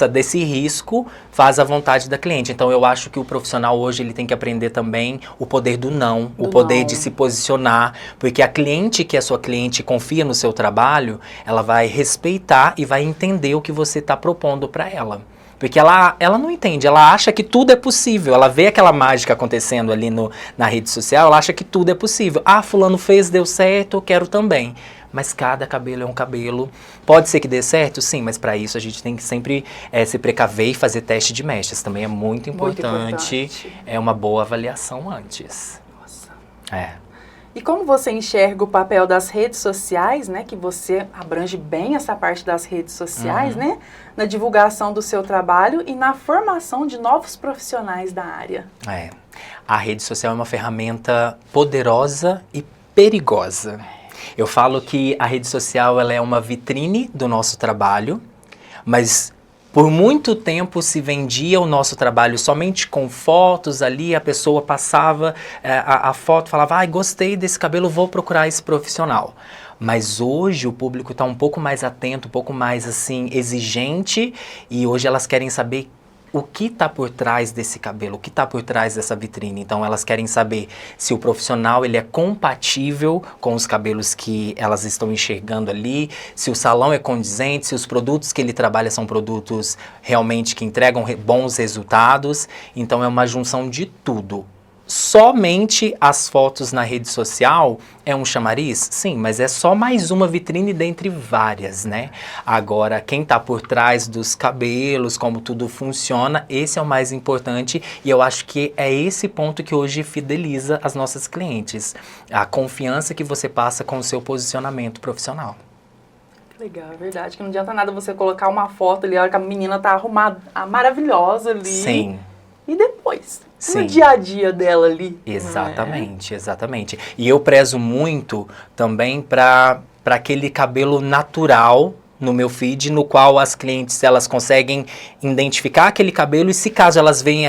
C: desse risco, faz a vontade da cliente. Então, eu acho que o profissional hoje ele tem que aprender também o poder do não, o poder de se posicionar, porque a cliente que é sua cliente confia no seu trabalho, ela vai respeitar e vai entender o que você está propondo para ela. Porque ela não entende, ela acha que tudo é possível. Ela vê aquela mágica acontecendo ali na rede social, ela acha que tudo é possível. Ah, fulano fez, deu certo, eu quero também. Mas cada cabelo é um cabelo. Pode ser que dê certo? Sim, mas para isso a gente tem que sempre se precaver e fazer teste de mechas. Também é muito importante. É uma boa avaliação antes.
B: Nossa. E como você enxerga o papel das redes sociais, né? Que você abrange bem essa parte das redes sociais, né? Na divulgação do seu trabalho e na formação de novos profissionais da área.
C: A rede social é uma ferramenta poderosa e perigosa. Eu falo que a rede social ela é uma vitrine do nosso trabalho, mas por muito tempo se vendia o nosso trabalho somente com fotos ali, a pessoa passava a foto, falava, ai, gostei desse cabelo, vou procurar esse profissional. Mas hoje o público está um pouco mais atento, um pouco mais assim exigente, e hoje elas querem saber o que está por trás desse cabelo, o que está por trás dessa vitrine. Então elas querem saber se o profissional ele é compatível com os cabelos que elas estão enxergando ali, se o salão é condizente, se os produtos que ele trabalha são produtos realmente que entregam bons resultados. Então é uma junção de tudo. Somente as fotos na rede social é um chamariz? Sim, mas é só mais uma vitrine dentre várias, né? Agora, quem tá por trás dos cabelos, como tudo funciona, esse é o mais importante e eu acho que é esse ponto que hoje fideliza as nossas clientes. A confiança que você passa com o seu posicionamento profissional.
B: Legal, é verdade, que não adianta nada você colocar uma foto ali, a hora que a menina tá arrumada, maravilhosa ali.
C: Sim.
B: E depois?
C: Sim.
B: No dia a dia dela ali.
C: Exatamente, exatamente. E eu prezo muito também para aquele cabelo natural no meu feed, no qual as clientes elas conseguem identificar aquele cabelo e se caso elas veem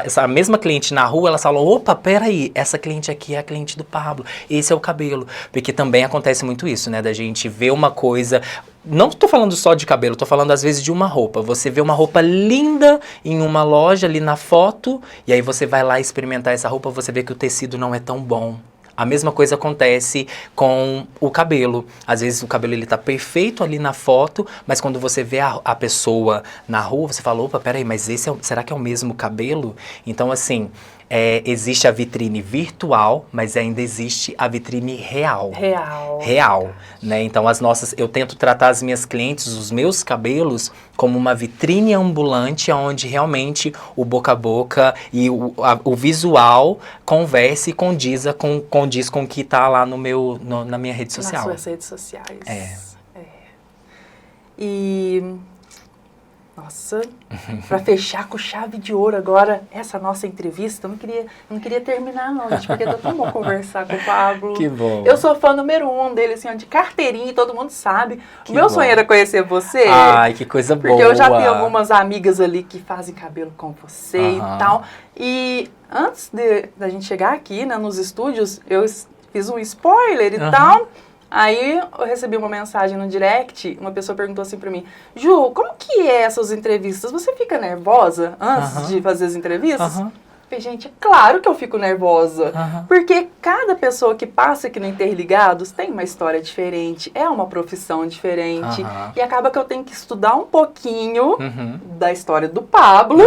C: essa mesma cliente na rua, elas falam, opa, peraí, essa cliente aqui é a cliente do Pablo, esse é o cabelo. Porque também acontece muito isso, né, da gente ver uma coisa... Não estou falando só de cabelo, estou falando às vezes de uma roupa. Você vê uma roupa linda em uma loja ali na foto, e aí você vai lá experimentar essa roupa, você vê que o tecido não é tão bom. A mesma coisa acontece com o cabelo. Às vezes o cabelo ele tá perfeito ali na foto, mas quando você vê a pessoa na rua, você fala, opa, peraí, mas será que é o mesmo cabelo? Então, assim, existe a vitrine virtual, mas ainda existe a vitrine real. Real, né? Então, eu tento tratar as minhas clientes, os meus cabelos, como uma vitrine ambulante, onde realmente o boca a boca e o visual converse e condiz com o que está lá na minha rede social.
B: Nas suas redes sociais. E... Nossa, para fechar com chave de ouro agora essa nossa entrevista, eu não queria terminar não, gente, porque tá tão bom conversar com o Pablo.
C: Que bom.
B: Eu sou fã número 1 dele, assim, de carteirinha, todo mundo sabe. O meu sonho era conhecer você.
C: Ai, que coisa boa.
B: Porque eu já tenho algumas amigas ali que fazem cabelo com você e tal. E antes da gente chegar aqui, né, nos estúdios, eu fiz um spoiler e tal. Aí eu recebi uma mensagem no direct, uma pessoa perguntou assim pra mim, Ju, como que é essas entrevistas? Você fica nervosa antes de fazer as entrevistas? Eu falei, gente, é claro que eu fico nervosa, porque cada pessoa que passa aqui no Interligados tem uma história diferente, é uma profissão diferente, e acaba que eu tenho que estudar um pouquinho da história do Pablo,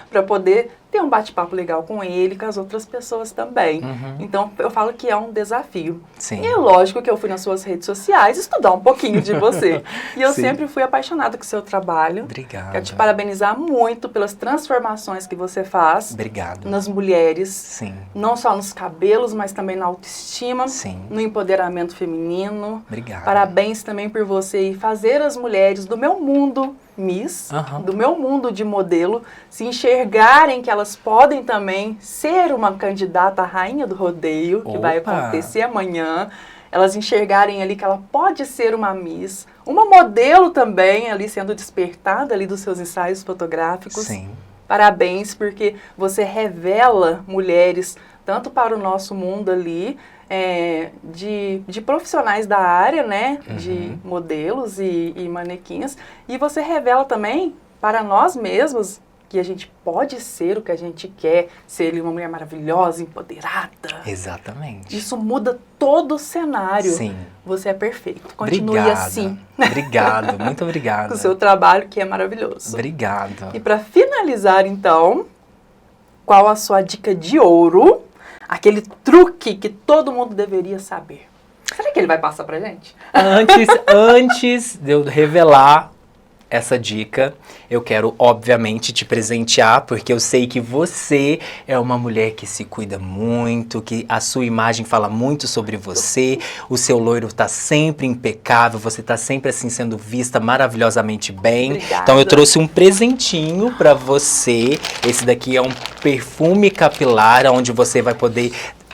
B: pra poder ter um bate-papo legal com ele, com as outras pessoas também. Então, eu falo que é um desafio.
C: Sim.
B: E é lógico que eu fui nas suas redes sociais estudar um pouquinho de você. E eu
C: Sim.
B: sempre fui apaixonada com o seu trabalho.
C: Obrigada.
B: Quero te parabenizar muito pelas transformações que você faz
C: Obrigado.
B: nas mulheres.
C: Sim.
B: Não só nos cabelos, mas também na autoestima,
C: Sim.
B: no empoderamento feminino.
C: Obrigado.
B: Parabéns também por você fazer as mulheres do meu mundo Miss, do meu mundo de modelo, se enxergarem que elas podem também ser uma candidata à rainha do rodeio, que vai acontecer amanhã. Elas enxergarem ali que ela pode ser uma Miss, uma modelo também ali sendo despertada ali dos seus ensaios fotográficos.
C: Sim.
B: Parabéns, porque você revela mulheres tanto para o nosso mundo ali, de profissionais da área, né, de modelos e manequins, e você revela também para nós mesmos que a gente pode ser o que a gente quer, ser uma mulher maravilhosa, empoderada.
C: Exatamente.
B: Isso muda todo o cenário.
C: Sim.
B: Você é perfeito. Continue assim.
C: Obrigado, muito obrigado.
B: Com o seu trabalho, que é maravilhoso.
C: Obrigado.
B: E para finalizar, então, qual a sua dica de ouro? Aquele truque que todo mundo deveria saber. Será que ele vai passar pra gente?
C: Antes de eu revelar essa dica, eu quero, obviamente, te presentear, porque eu sei que você é uma mulher que se cuida muito, que a sua imagem fala muito sobre você, o seu loiro tá sempre impecável, você tá sempre, assim, sendo vista maravilhosamente bem.
B: Obrigada.
C: Então, eu trouxe um presentinho pra você. Esse daqui é um perfume capilar, onde você vai poder,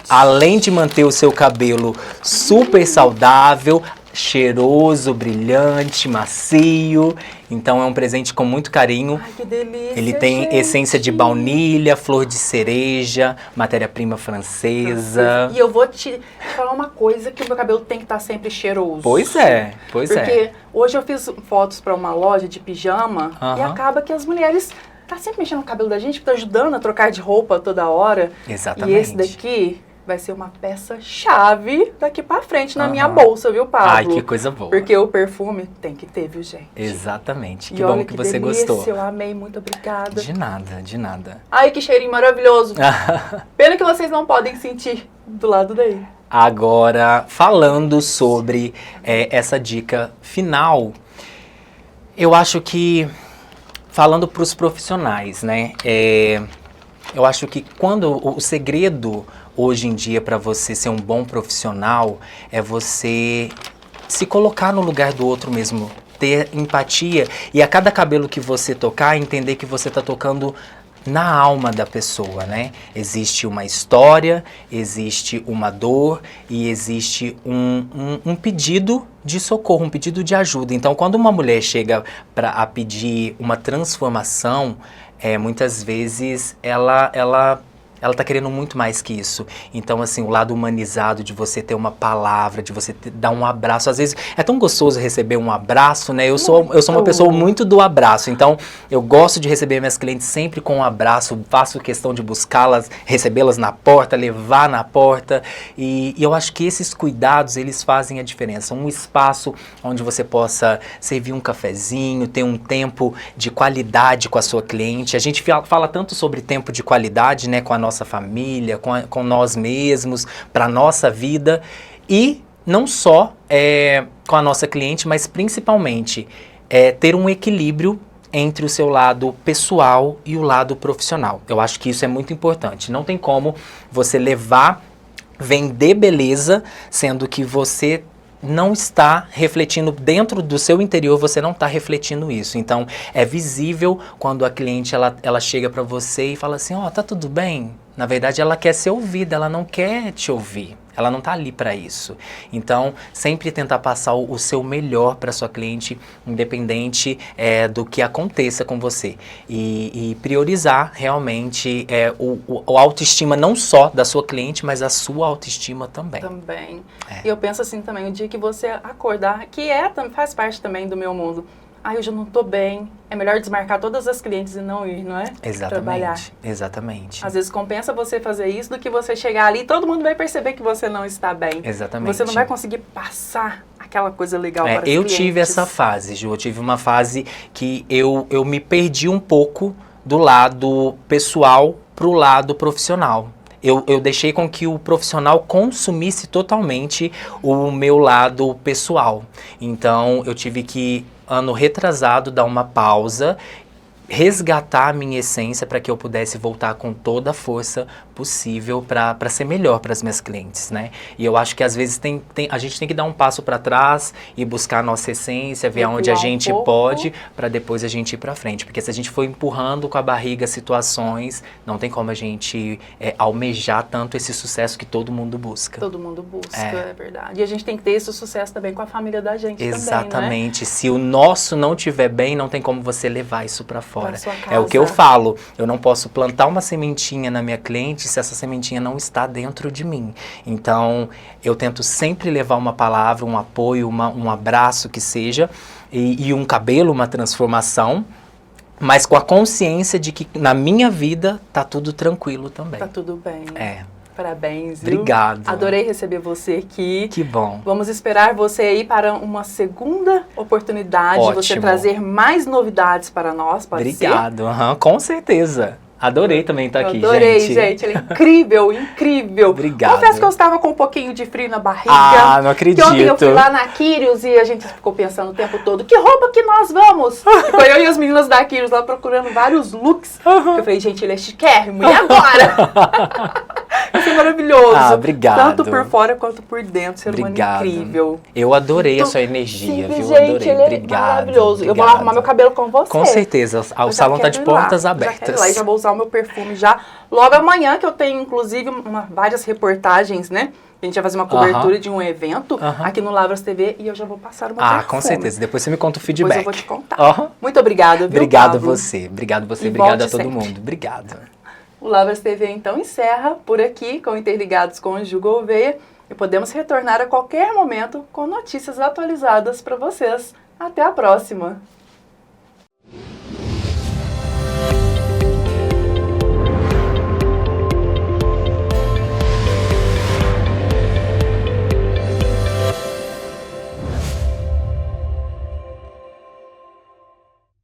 C: além de manter o seu cabelo super saudável, cheiroso, brilhante, macio. Então é um presente com muito carinho.
B: Ai, que delícia,
C: Ele tem
B: gente.
C: essência de baunilha, flor de cereja, matéria-prima francesa.
B: E eu vou te falar uma coisa, que o meu cabelo tem que estar sempre cheiroso.
C: Pois é, pois é.
B: Porque hoje eu fiz fotos para uma loja de pijama e acaba que as mulheres tá sempre mexendo no cabelo da gente, tá ajudando a trocar de roupa toda hora.
C: Exatamente.
B: E esse daqui vai ser uma peça-chave daqui pra frente na minha bolsa, viu, Pablo?
C: Ai, que coisa boa.
B: Porque o perfume tem que ter, viu, gente?
C: Exatamente.
B: E
C: Que
B: olha
C: bom que você
B: delícia,
C: gostou.
B: Eu amei, muito obrigada.
C: De nada, de nada.
B: Ai, que cheirinho maravilhoso. Pena que vocês não podem sentir do lado daí.
C: Agora, falando sobre essa dica final, eu acho que, falando para os profissionais, né? Eu acho que quando o segredo hoje em dia para você ser um bom profissional é você se colocar no lugar do outro mesmo, ter empatia e a cada cabelo que você tocar, entender que você está tocando na alma da pessoa, né? Existe uma história, existe uma dor e existe um pedido de socorro, um pedido de ajuda. Então, quando uma mulher chega a pedir uma transformação, muitas vezes ela tá querendo muito mais que isso. Então, assim, o lado humanizado de você ter uma palavra, de você dar um abraço. Às vezes, é tão gostoso receber um abraço, né? Eu sou uma pessoa muito do abraço. Então, eu gosto de receber minhas clientes sempre com um abraço. Faço questão de buscá-las, recebê-las na porta, levar na porta. E eu acho que esses cuidados, eles fazem a diferença. Um espaço onde você possa servir um cafezinho, ter um tempo de qualidade com a sua cliente. A gente fala tanto sobre tempo de qualidade, né? Com a nossa família, com nós mesmos, para a nossa vida e não só com a nossa cliente, mas principalmente ter um equilíbrio entre o seu lado pessoal e o lado profissional. Eu acho que isso é muito importante. Não tem como você vender beleza, sendo que você não está refletindo dentro do seu interior, você não está refletindo isso. Então, é visível quando a cliente ela chega para você e fala assim, tá tudo bem? Na verdade, ela quer ser ouvida, ela não quer te ouvir. Ela não está ali para isso. Então, sempre tentar passar o seu melhor para sua cliente, independente do que aconteça com você. E priorizar realmente o autoestima não só da sua cliente, mas a sua autoestima também.
B: Também. E eu penso assim também, o dia que você acordar, que faz parte também do meu mundo. Hoje eu não tô bem, é melhor desmarcar todas as clientes e não ir, não é?
C: Exatamente,
B: trabalhar.
C: Exatamente.
B: Às vezes compensa você fazer isso do que você chegar ali e todo mundo vai perceber que você não está bem.
C: Exatamente.
B: Você não vai conseguir passar aquela coisa legal para as
C: eu
B: clientes.
C: tive essa fase, Ju, eu tive uma fase que eu me perdi um pouco do lado pessoal pro lado profissional. Eu deixei com que o profissional consumisse totalmente o meu lado pessoal. Então, eu tive que, ano retrasado, dar uma pausa, resgatar a minha essência para que eu pudesse voltar com toda a força possível para ser melhor para as minhas clientes, né? E eu acho que às vezes a gente tem que dar um passo para trás e buscar a nossa essência, ver aonde a gente pode, para depois a gente ir para frente. Porque se a gente for empurrando com a barriga situações, não tem como a gente almejar tanto esse sucesso que todo mundo busca.
B: Todo mundo busca, é verdade. E a gente tem que ter esse sucesso também com a família da gente também,
C: Exatamente. Se o nosso não estiver bem, não tem como você levar isso para fora.
B: É
C: o que eu falo. Eu não posso plantar uma sementinha na minha cliente se essa sementinha não está dentro de mim. Então, eu tento sempre levar uma palavra, um apoio, um abraço que seja, e um cabelo, uma transformação, mas com a consciência de que na minha vida tá tudo tranquilo também.
B: Tá tudo bem. Parabéns, viu?
C: Obrigado.
B: Adorei receber você aqui.
C: Que bom.
B: Vamos esperar você aí para uma segunda oportunidade.
C: Ótimo.
B: Você trazer mais novidades para nós, pode
C: Obrigado, com certeza. Adorei também estar aqui,
B: adorei, gente. Ele é incrível, incrível.
C: Obrigado.
B: Confesso que eu estava com um pouquinho de frio na barriga.
C: Ah, não acredito.
B: Que ontem eu fui lá na Quírios e a gente ficou pensando o tempo todo, que roupa que nós vamos? Ficou eu e as meninas da Quírios lá procurando vários looks. Eu falei, gente, ele é chiquérrimo. E agora? Isso é maravilhoso.
C: Ah, obrigado.
B: Tanto por fora quanto por dentro. Ser humano incrível.
C: Eu adorei a sua energia,
B: sim,
C: viu?
B: Gente,
C: Adorei.
B: ele é
C: Obrigado.
B: maravilhoso. Eu vou lá arrumar meu cabelo com você.
C: Com certeza. O salão tá de portas abertas.
B: Já vou usar o meu perfume já logo amanhã, que eu tenho, inclusive, várias reportagens, né? A gente vai fazer uma cobertura de um evento aqui no Lavras TV e eu já vou passar o meu perfume.
C: Com certeza. Depois você me conta o feedback.
B: Depois eu vou te contar. Muito obrigada, viu,
C: Obrigado
B: Pablo?
C: você. Obrigado você.
B: E
C: Obrigado a todo
B: sempre.
C: mundo. Obrigado.
B: O Lavras TV, então, encerra por aqui com Interligados com o Gil Gouveia e podemos retornar a qualquer momento com notícias atualizadas para vocês. Até a próxima!